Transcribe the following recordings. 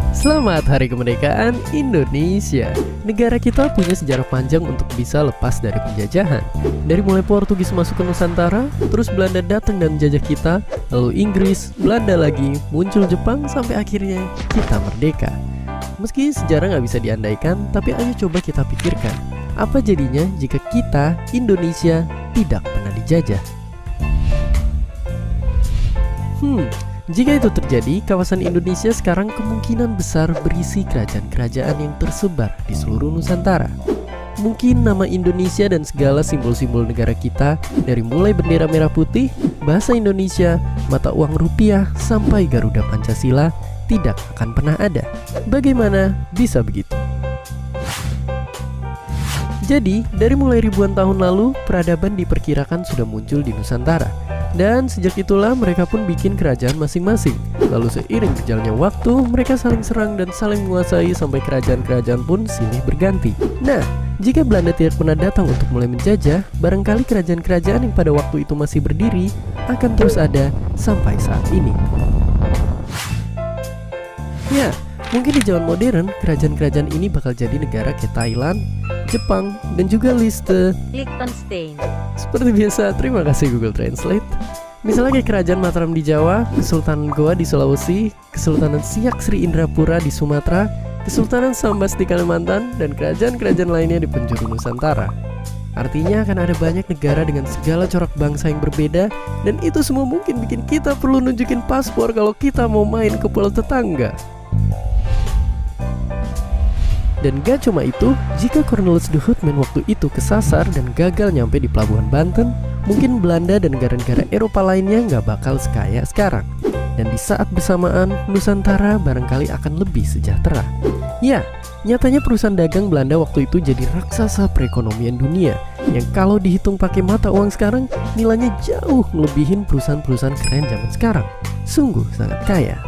Selamat Hari Kemerdekaan Indonesia. Negara kita punya sejarah panjang untuk bisa lepas dari penjajahan. Dari mulai Portugis masuk ke Nusantara, terus Belanda datang dan menjajah kita, lalu Inggris, Belanda lagi, muncul Jepang, sampai akhirnya kita merdeka. Meski sejarah nggak bisa diandaikan, tapi ayo coba kita pikirkan, apa jadinya jika kita, Indonesia, tidak pernah dijajah? Jika itu terjadi, kawasan Indonesia sekarang kemungkinan besar berisi kerajaan-kerajaan yang tersebar di seluruh Nusantara. Mungkin nama Indonesia dan segala simbol-simbol negara kita, dari mulai bendera merah putih, bahasa Indonesia, mata uang rupiah, sampai Garuda Pancasila, tidak akan pernah ada. Bagaimana bisa begitu? Jadi, dari mulai ribuan tahun lalu, peradaban diperkirakan sudah muncul di Nusantara. Dan sejak itulah mereka pun bikin kerajaan masing-masing. Lalu seiring berjalannya waktu, mereka saling serang dan saling menguasai sampai kerajaan-kerajaan pun silih berganti. Nah, jika Belanda tidak pernah datang untuk mulai menjajah, barangkali kerajaan-kerajaan yang pada waktu itu masih berdiri akan terus ada sampai saat ini. Ya, mungkin di zaman modern, kerajaan-kerajaan ini bakal jadi negara kayak Thailand, Jepang, dan juga Liechtenstein. Seperti biasa, terima kasih Google Translate. Misalnya kayak kerajaan Mataram di Jawa, Kesultanan Goa di Sulawesi, Kesultanan Siak Sri Indrapura di Sumatera, Kesultanan Sambas di Kalimantan, dan kerajaan-kerajaan lainnya di penjuru Nusantara. Artinya akan ada banyak negara dengan segala corak bangsa yang berbeda, dan itu semua mungkin bikin kita perlu nunjukin paspor kalau kita mau main ke pulau tetangga. Dan gak cuma itu, jika Cornelis de Houtman waktu itu kesasar dan gagal nyampe di pelabuhan Banten, mungkin Belanda dan negara-negara Eropa lainnya gak bakal sekaya sekarang. Dan di saat bersamaan, Nusantara barangkali akan lebih sejahtera. Ya, nyatanya perusahaan dagang Belanda waktu itu jadi raksasa perekonomian dunia, yang kalau dihitung pakai mata uang sekarang, nilainya jauh melebihin perusahaan-perusahaan keren zaman sekarang. Sungguh sangat kaya.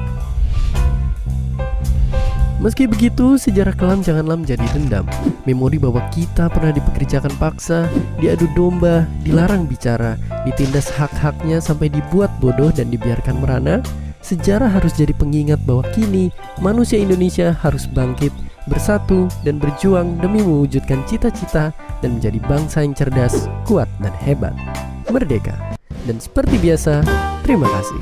Meski begitu, sejarah kelam janganlah menjadi dendam. Memori bahwa kita pernah dipekerjakan paksa, diadu domba, dilarang bicara, ditindas hak-haknya sampai dibuat bodoh dan dibiarkan merana. Sejarah harus jadi pengingat bahwa kini manusia Indonesia harus bangkit, bersatu, dan berjuang demi mewujudkan cita-cita dan menjadi bangsa yang cerdas, kuat, dan hebat. Merdeka. Dan seperti biasa, terima kasih.